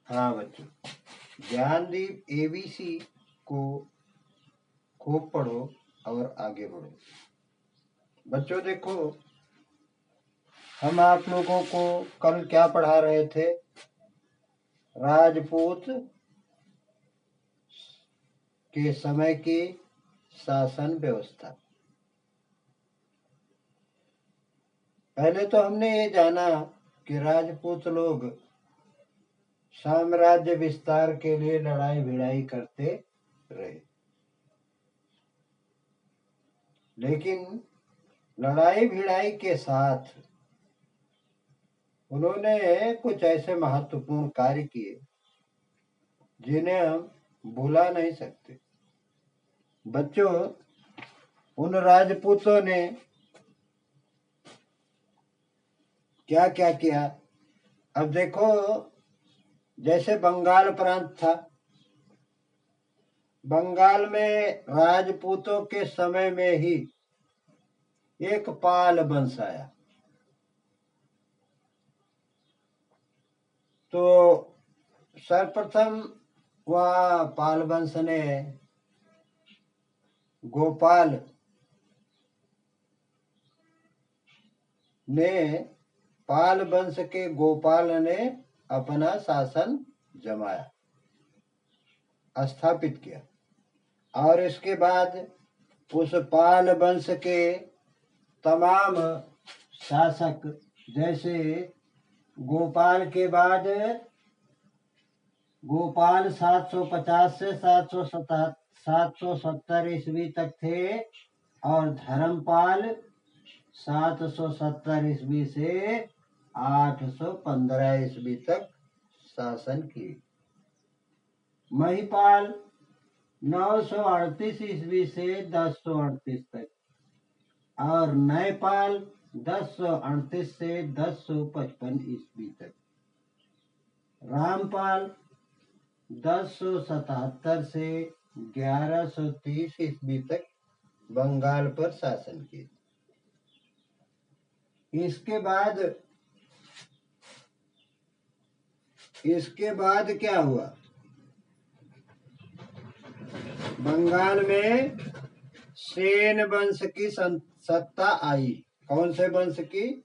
हाँ बच्चों, ज्ञानदीप एबीसी को खूब पढ़ो और आगे बढ़ो। बच्चों देखो, हम आप लोगों को कल क्या पढ़ा रहे थे? राजपूत के समय की शासन व्यवस्था। पहले तो हमने ये जाना कि राजपूत लोग साम्राज्य विस्तार के लिए लड़ाई भिड़ाई करते रहे, लेकिन लड़ाई भिड़ाई के साथ उन्होंने कुछ ऐसे महत्वपूर्ण कार्य किए जिन्हें हम भुला नहीं सकते। बच्चों, उन राजपूतों ने क्या क्या किया? अब देखो, जैसे बंगाल प्रांत था, बंगाल में राजपूतों के समय में ही एक पाल वंश आया। तो सर्वप्रथम वह पाल वंश ने गोपाल ने पाल वंश के गोपाल ने अपना शासन जमाया, स्थापित किया। और इसके बाद उस पाल वंश के तमाम शासक, जैसे गोपाल के बाद गोपाल 750 से 770 ईस्वी तक थे, और धर्मपाल 770 ईस्वी से 815 ईस्वी तक शासन किए। महिपाल 938 ईस्वी से 1038 तक, और नयपाल 1038 से 1055 ईस्वी तक। रामपाल 1077 से 1130 ईस्वी तक बंगाल पर शासन किए। इसके बाद क्या हुआ? बंगाल में सेन वंश की सत्ता आई। कौन से वंश की?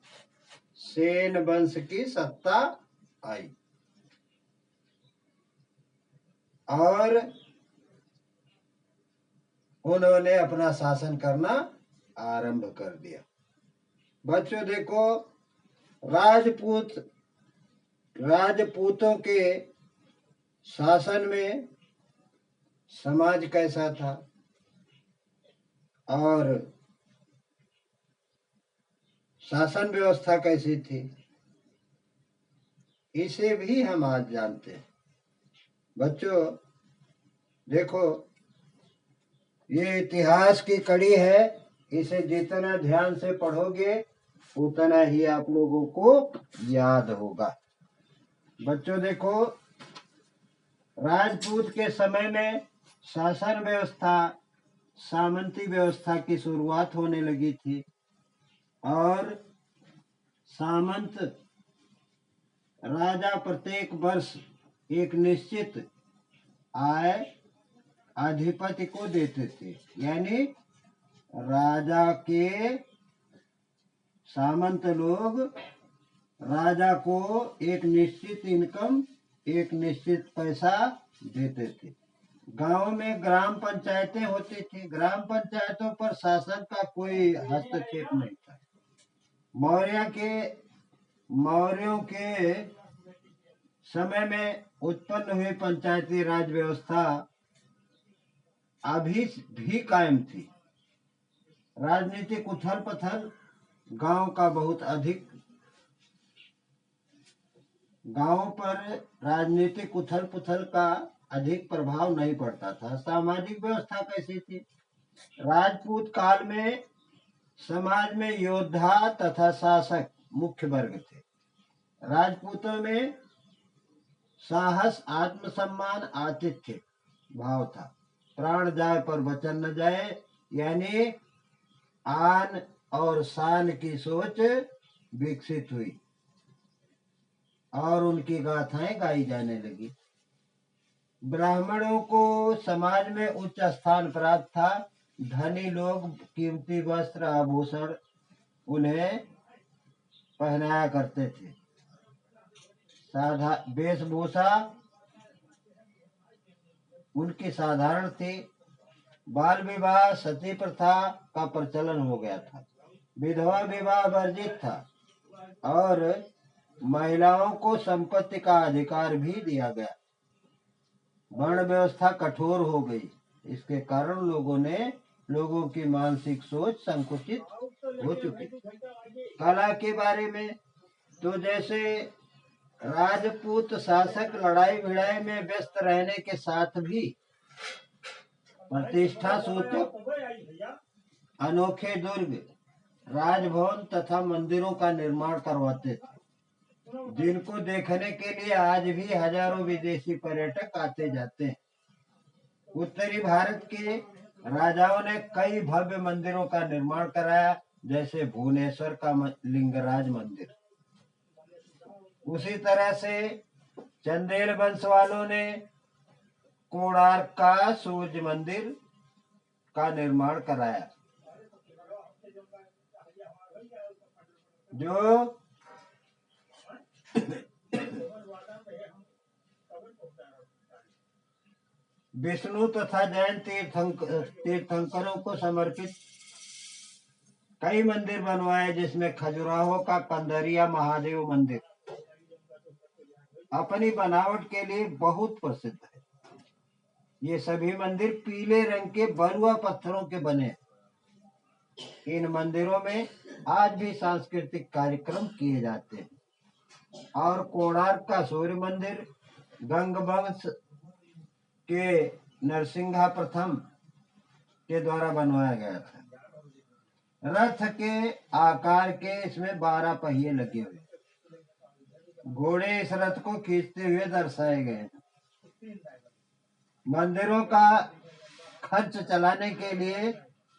सेन वंश की सत्ता आई, और उन्होंने अपना शासन करना आरंभ कर दिया। बच्चों देखो, राजपूतों के शासन में समाज कैसा था और शासन व्यवस्था कैसी थी, इसे भी हम आज जानते हैं। बच्चों देखो, ये इतिहास की कड़ी है, इसे जितना ध्यान से पढ़ोगे उतना ही आप लोगों को याद होगा। बच्चों देखो, राजपूत के समय में शासन व्यवस्था सामंती व्यवस्था की शुरुआत होने लगी थी, और सामंत राजा प्रत्येक वर्ष एक निश्चित आय अधिपति को देते थे। यानी राजा के सामंत लोग राजा को एक निश्चित इनकम, एक निश्चित पैसा देते थे। गांव में ग्राम पंचायतें होती थी। ग्राम पंचायतों पर शासन का कोई हस्तक्षेप नहीं था। मौर्यों के समय में उत्पन्न हुई पंचायती राज व्यवस्था अभी भी कायम थी। राजनीतिक उथल पथल गांव पर राजनीतिक उथल पुथल का अधिक प्रभाव नहीं पड़ता था। सामाजिक व्यवस्था कैसी थी? राजपूत काल में समाज में योद्धा तथा शासक मुख्य वर्ग थे। राजपूतों में साहस, आत्मसम्मान, आतिथ्य भाव था। प्राण जाए पर वचन न जाए, यानी आन और शान की सोच विकसित हुई। और उनकी गाथाएं गाई जाने लगी। ब्राह्मणों को समाज में उच्च स्थान प्राप्त था। धनी लोग कीमती वस्त्र आभूषण उन्हें पहनाया करते थे। वेशभूषा उनकी साधारण थी। बाल विवाह सती प्रथा का प्रचलन हो गया था। विधवा विवाह वर्जित था और महिलाओं को संपत्ति का अधिकार भी दिया गया। वर्ण व्यवस्था कठोर हो गई। इसके कारण लोगों की मानसिक सोच संकुचित हो चुकी। कला के बारे में तो जैसे राजपूत शासक लड़ाई भिड़ाई में व्यस्त रहने के साथ भी प्रतिष्ठा सूचक अनोखे दुर्ग, राजभवन तथा मंदिरों का निर्माण करवाते थे, जिनको देखने के लिए आज भी हजारों विदेशी पर्यटक आते जाते हैं। उत्तरी भारत के राजाओं ने कई भव्य मंदिरों का निर्माण कराया, जैसे भुवनेश्वर का लिंगराज मंदिर। उसी तरह से चंदेल वंश वालों ने कोणार्क का सूर्य मंदिर का निर्माण कराया, जो विष्णु तथा जैन तीर्थंकरों को समर्पित कई मंदिर बनवाए, जिसमें खजुराहो का कंदरिया महादेव मंदिर अपनी बनावट के लिए बहुत प्रसिद्ध है। ये सभी मंदिर पीले रंग के बलुआ पत्थरों के बने। इन मंदिरों में आज भी सांस्कृतिक कार्यक्रम किए जाते हैं। और कोणार्क का सूर्य मंदिर गंग वंश के नरसिंहा प्रथम के द्वारा बनवाया गया था। रथ के आकार के इसमें 12 पहिए लगे हुए, घोड़े इस रथ को खींचते हुए दर्शाए गए हैं। मंदिरों का खर्च चलाने के लिए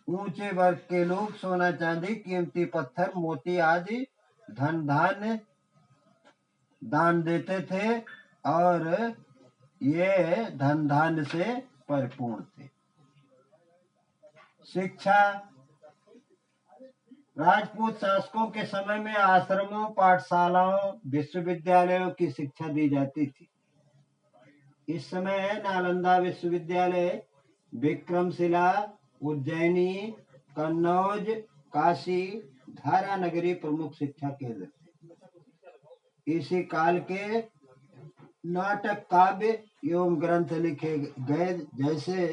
ऊंचे वर्ग के लोग सोना चांदी, कीमती पत्थर, मोती आदि धन धान्य दान देते थे और ये धन धान्य से परिपूर्ण थे। शिक्षा, राजपूत शासकों के समय में आश्रमों, पाठशालाओं, विश्वविद्यालयों की शिक्षा दी जाती थी। इस समय नालंदा विश्वविद्यालय, विक्रमशिला, उज्जैनी, कन्नौज, काशी, धारा नगरी प्रमुख शिक्षा केंद्र थे। इसी काल के नाटक, काव्य एवं ग्रंथ लिखे गए, जैसे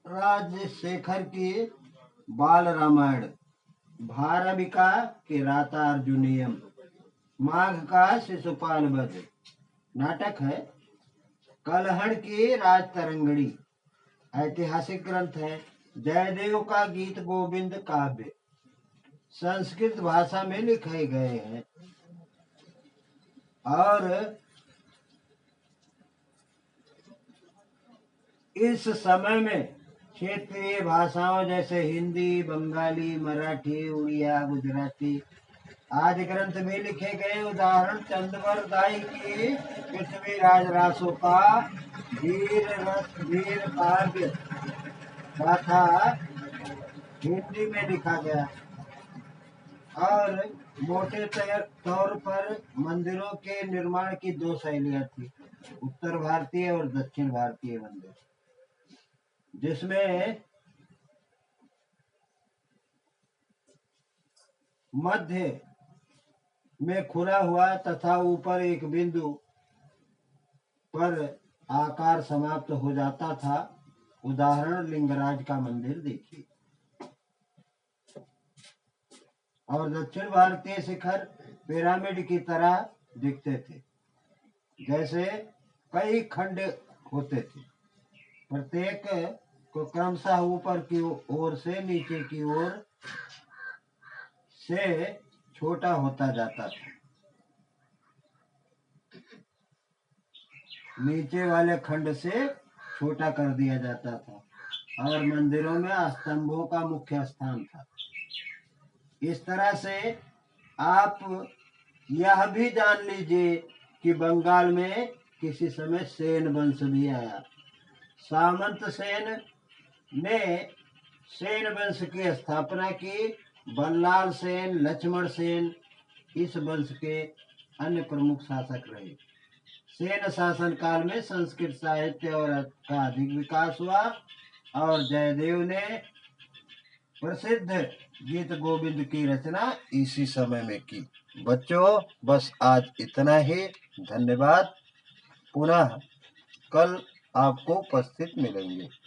राजशेखर की बाल रामायण, भारविका के रातार्जुनीयम, माघ का शिशुपाल वध नाटक है, कलहड़ की राजतरंगिणी ऐतिहासिक ग्रंथ है, जयदेव का गीत गोविंद काव्य संस्कृत भाषा में लिखे गए हैं। और इस समय में क्षेत्रीय भाषाओं जैसे हिंदी, बंगाली, मराठी, उड़िया, गुजराती आदि ग्रंथ भी लिखे गए। उदाहरण चंद्रवर दाई की पृथ्वीराज रासो का वीर काव्य गाथा हिंदी में लिखा गया। और मोटे तौर पर मंदिरों के निर्माण की 2 शैलियां थी, उत्तर भारतीय और दक्षिण भारतीय मंदिर, जिसमें मध्य में खुला हुआ तथा ऊपर एक बिंदु पर आकार समाप्त हो जाता था। उदाहरण लिंगराज का मंदिर देखिए। और दक्षिण भारतीय शिखर पिरामिड की तरह दिखते थे, जैसे कई खंड होते थे, प्रत्येक को क्रमशः ऊपर की ओर से नीचे की ओर से छोटा होता जाता था। नीचे वाले खंड से छोटा कर दिया जाता था और मंदिरों में स्तंभों का मुख्य स्थान था। इस तरह से आप यह भी जान लीजिए कि बंगाल में किसी समय सेन वंश भी आया। सामंत सेन ने सेन वंश की स्थापना की। बल्लाल सेन, लक्ष्मण सेन इस वंश के अन्य प्रमुख शासक रहे। सेन शासन काल में संस्कृत साहित्य और का अधिक विकास हुआ और जयदेव ने प्रसिद्ध गीत गोविंद की रचना इसी समय में की। बच्चों बस आज इतना ही। धन्यवाद। पुनः कल आपको उपस्थित मिलेंगे।